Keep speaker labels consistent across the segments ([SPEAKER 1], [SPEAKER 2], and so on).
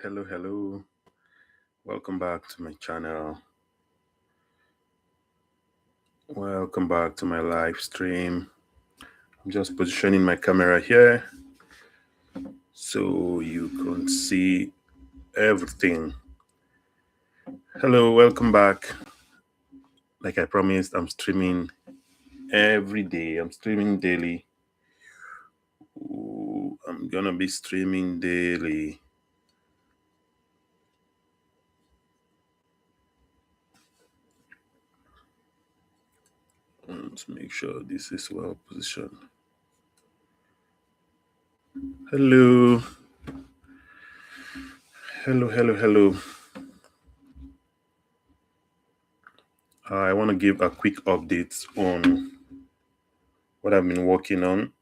[SPEAKER 1] Hello. Welcome back to my channel. Welcome back to my live stream. I'm just positioning my camera here so you can see everything. Hello, welcome back. Like I promised, I'm streaming every day. I'm streaming daily. I'm gonna be streaming daily. Let's make sure this is well positioned. Hello. Hello. I want to give a quick update on what I've been working on.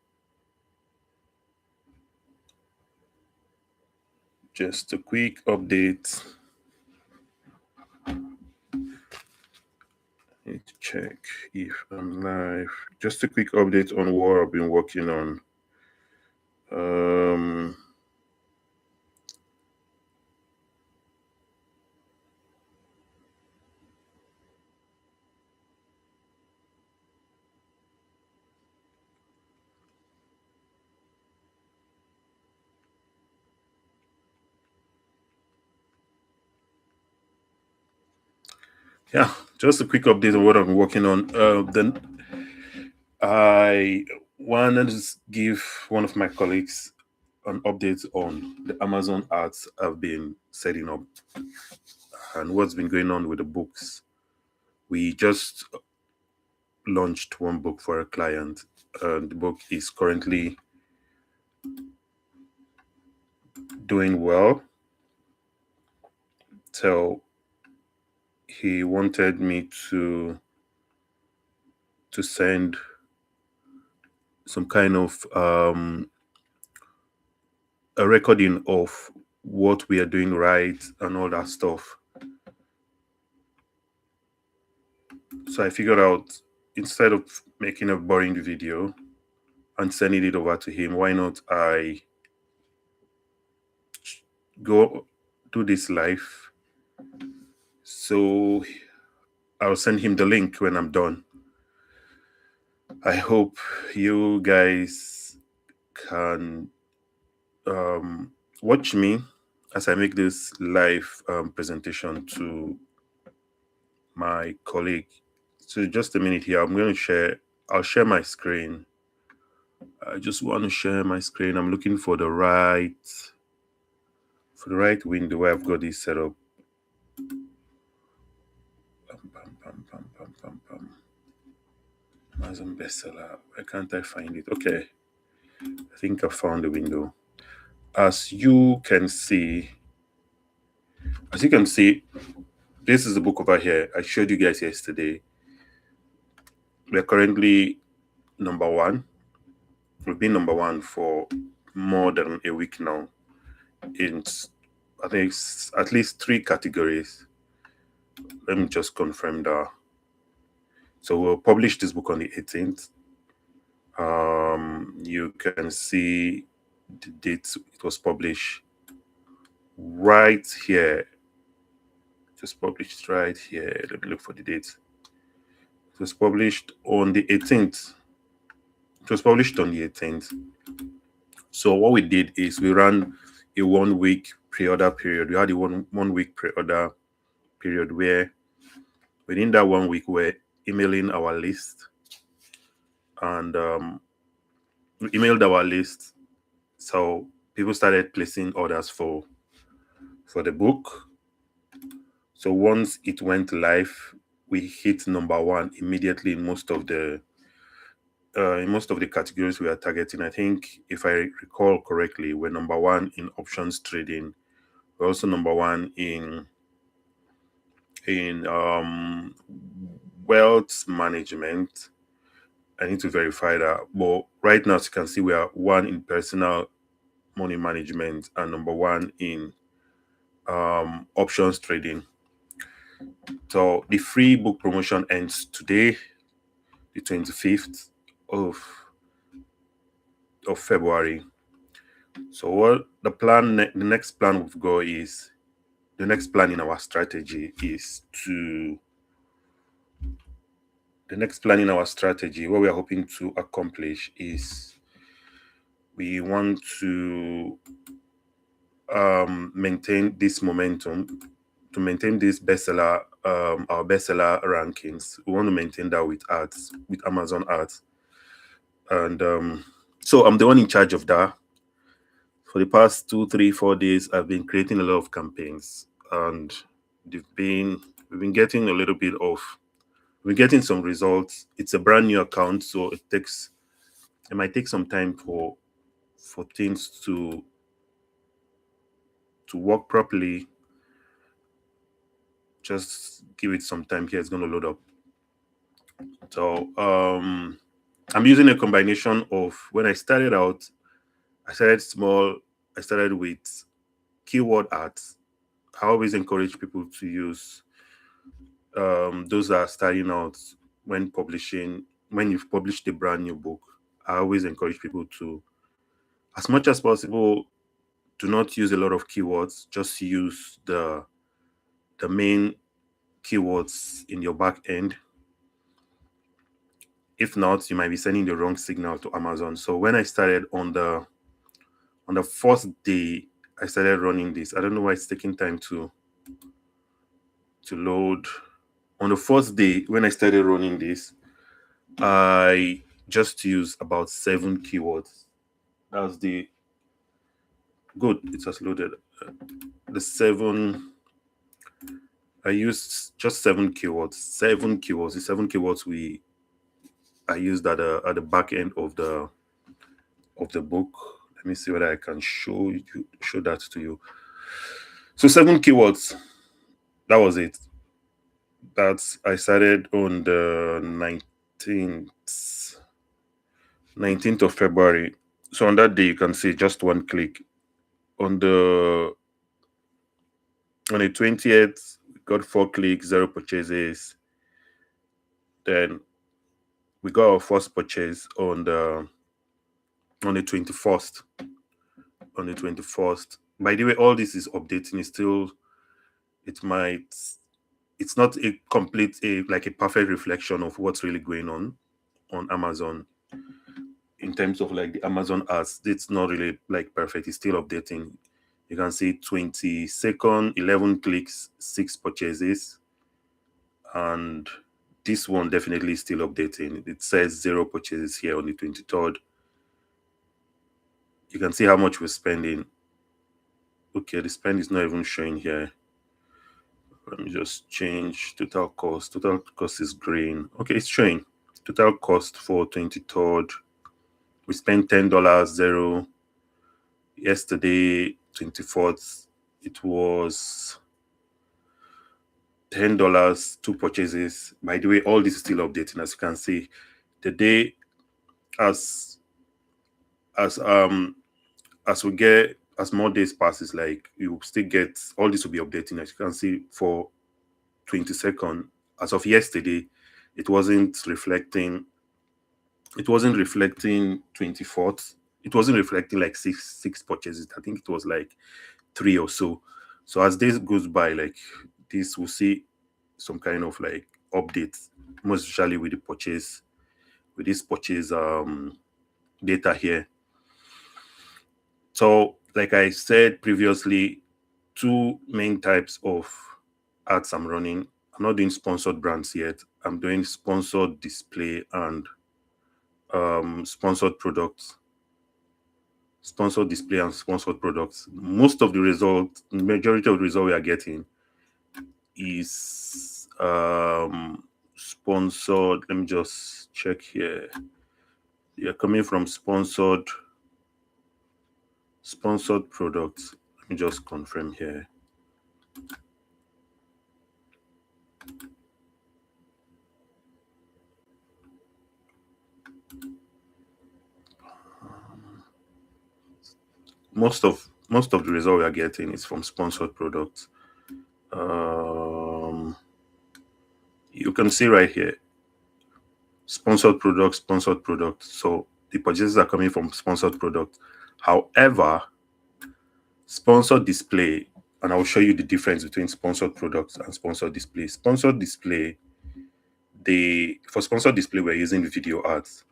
[SPEAKER 1] Just a quick update. Need to check if I'm live. Just a quick update on what I've been working on. Yeah, just a quick update on what I've been working on. Then I wanted to give one of my colleagues an update on the Amazon ads I've been setting up and what's been going on with the books. We just launched one book for a client. The book is currently doing well. So he wanted me to send some kind of a recording of what we are doing right and all that stuff. So I figured out, instead of making a boring video and sending it over to him, why not I go do this live? So I'll send him the link when I'm done. I hope you guys can watch me as I make this live presentation to my colleague. So just a minute here, I'll share my screen. I just want to share my screen. I'm looking for the right window where I've got this set up. Amazon bestseller. Why can't I find it? Okay. I think I found the window. As you can see, this is the book over here. I showed you guys yesterday. We're currently number one. We've been number one for more than a week now. I think it's at least 3 categories. Let me just confirm that. So we'll publish this book on the 18th. You can see the date it was published right here. Just published right here. Let me look for the date. It was published on the 18th. It was published on the 18th. So what we did is we ran a 1 week pre-order period. We had a one week pre-order period where within that 1 week we're emailing our list, and we emailed our list. So people started placing orders for the book. So once it went live, we hit number one immediately in most of the categories we are targeting. I think, if I recall correctly, we're number one in options trading. We're also number one in wealth management. I need to verify that. But right now, as you can see, we are one in personal money management and number one in options trading. So the free book promotion ends today, the 25th of February. So what the plan, the next plan we've got is, the next plan in our strategy is to, the next plan in our strategy, what we are hoping to accomplish is we want to maintain this momentum, to maintain this bestseller, our bestseller rankings. We want to maintain that with ads, with Amazon ads. And so I'm the one in charge of that. For the past 2, 3, 4 days, I've been creating a lot of campaigns, and they've been we've been getting a little bit of we're getting some results. It's a brand new account, so it might take some time for things to work properly. Just give it some time here, it's gonna load up. So I'm using a combination of, when I started out, I started small. I started with keyword ads. I always encourage people to use those that are starting out. When you've published a brand new book, I always encourage people to, as much as possible, do not use a lot of keywords. Just use the main keywords in your back end. If not, you might be sending the wrong signal to Amazon. So when I started on the first day I started running this, I don't know why it's taking time to load. On the first day when I started running this, I just used about 7 keywords. That's the good. It has loaded. The seven. I used just 7 keywords. 7 keywords. The 7 keywords I used at the back end of the book. Let me see whether I can show that to you. So 7 keywords. That was it. That's I started on the 19th of February. So on that day you can see just one click. On the 20th, we got 4 clicks, 0 purchases. Then we got our first purchase on the 21st. On the 21st. By the way, all this is updating. It's not a complete, like a perfect reflection of what's really going on Amazon in terms of like the Amazon ads. It's not really like perfect. It's still updating. You can see 22nd, 11 clicks, 6 purchases, and this one definitely is still updating. It says 0 purchases here on the 23rd. You can see how much we're spending. Okay, the spend is not even showing here. Let me just change total cost. Total cost is green. Okay, it's showing. Total cost for 23rd. We spent $10, 0. Yesterday, 24th, it was $10, 2 purchases. By the way, all this is still updating. As you can see, the day as as we get, as more days passes, like you still get, all this will be updating. As you can see, for 22nd, as of yesterday, it wasn't reflecting 24th. It wasn't reflecting like six purchases. I think it was like 3 or so. So as days goes by, like this, we'll see some kind of like updates, most especially with this purchase data here. So like I said previously, 2 main types of ads I'm running. I'm not doing sponsored brands yet. I'm doing sponsored display and sponsored products. Sponsored display and sponsored products. Most of the results, majority of the result we are getting is sponsored. Let me just check here. You're coming from sponsored products. Let me just confirm here. Most of the result we are getting is from sponsored products. You can see right here, sponsored products. So the purchases are coming from sponsored products. However, sponsored display, and I'll show you the difference between sponsored products and sponsored display. Sponsored display, for sponsored display, we're using video ads.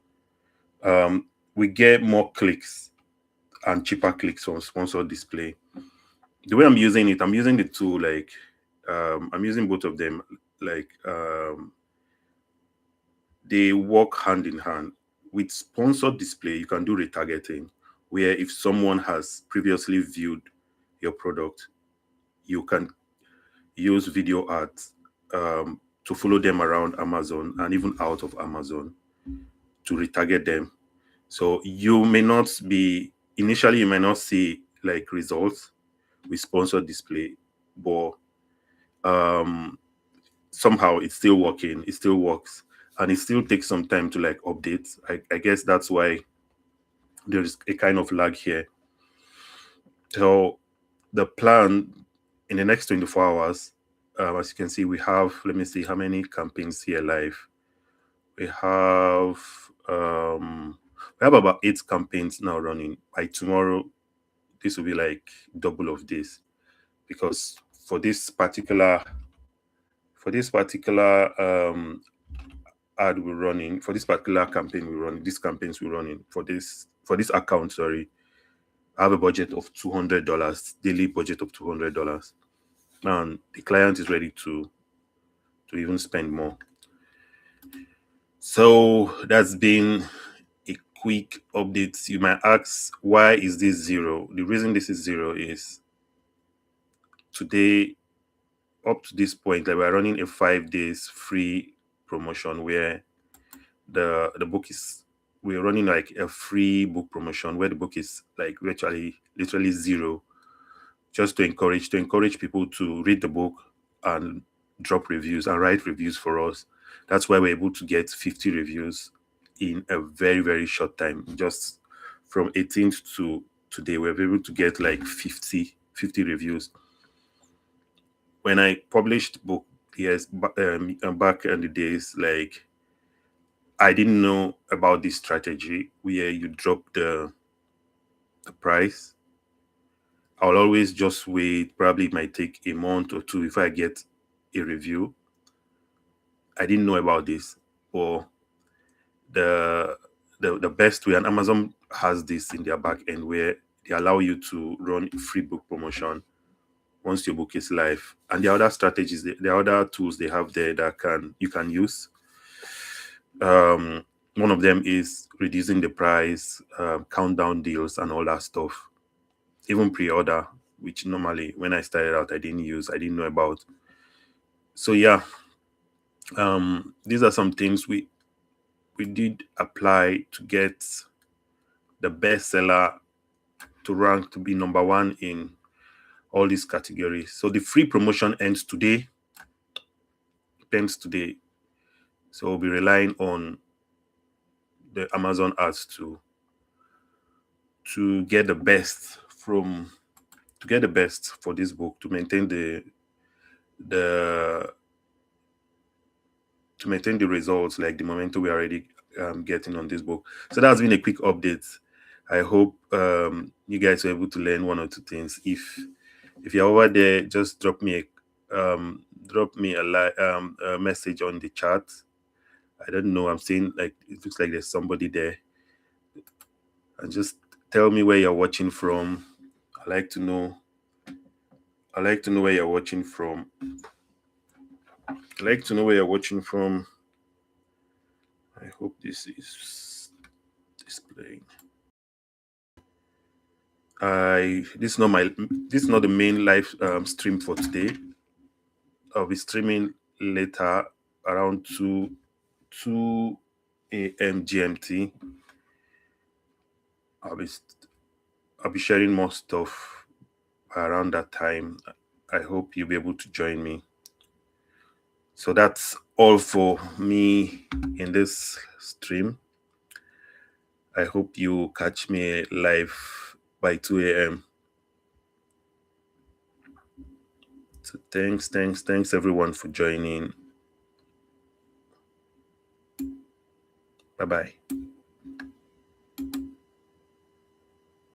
[SPEAKER 1] We get more clicks and cheaper clicks from sponsored display. The way I'm using it, I'm using the two like I'm using both of them like they work hand in hand. With sponsored display, you can do retargeting, where if someone has previously viewed your product, you can use video ads to follow them around Amazon and even out of Amazon to retarget them. So you may not be initially you may not see like results with sponsored display, but um somehow it's still working, it still works, and it still takes some time to like update. I guess that's why there is a kind of lag here. So the plan in the next 24 hours, as you can see, we have, let me see how many campaigns here live. We have about 8 campaigns now running. By tomorrow, this will be like double of this, because for this particular ad we're running, for this particular campaign we're running, these campaigns we're running for this account, sorry, I have a budget of $200, daily budget of $200, and the client is ready to even spend more. So that's been a quick update. You might ask, why is this zero? The reason this is zero is today, up to this point, like we're running a 5 days free promotion where the book is, we're running like a free book promotion where the book is like literally zero, just to encourage people to read the book and drop reviews and write reviews for us. That's why we're able to get 50 reviews in a very, very short time. Just from 18th to today, we're able to get like 50 reviews. When I published book, yes, back in the days, like I didn't know about this strategy where you drop the price. I'll always just wait. Probably it might take a month or two if I get a review. I didn't know about this, or the best way, and Amazon has this in their back end where they allow you to run a free book promotion once your book is live. And the other strategies, the other tools they have there that you can use. One of them is reducing the price, countdown deals, and all that stuff. Even pre-order, which normally when I started out I didn't know about. So yeah, these are some things we did apply to get the bestseller to rank to be number one in all these categories. So the free promotion ends today. So we'll be relying on the Amazon ads to get the best for this book, to maintain the results, like the momentum we are already getting on this book. So that's been a quick update. I hope you guys were able to learn one or two things. If you're over there, just drop me a message on the chat. I don't know. I'm seeing like it looks like there's somebody there, and just tell me where you're watching from. I like to know where you're watching from. I hope this is displaying. This is not the main live stream for today. I'll be streaming later around 2 a.m. GMT. I'll be sharing more stuff around that time. I hope you'll be able to join me. So that's all for me in this stream. I hope you catch me live by 2 a.m. So thanks everyone for joining. Bye-bye.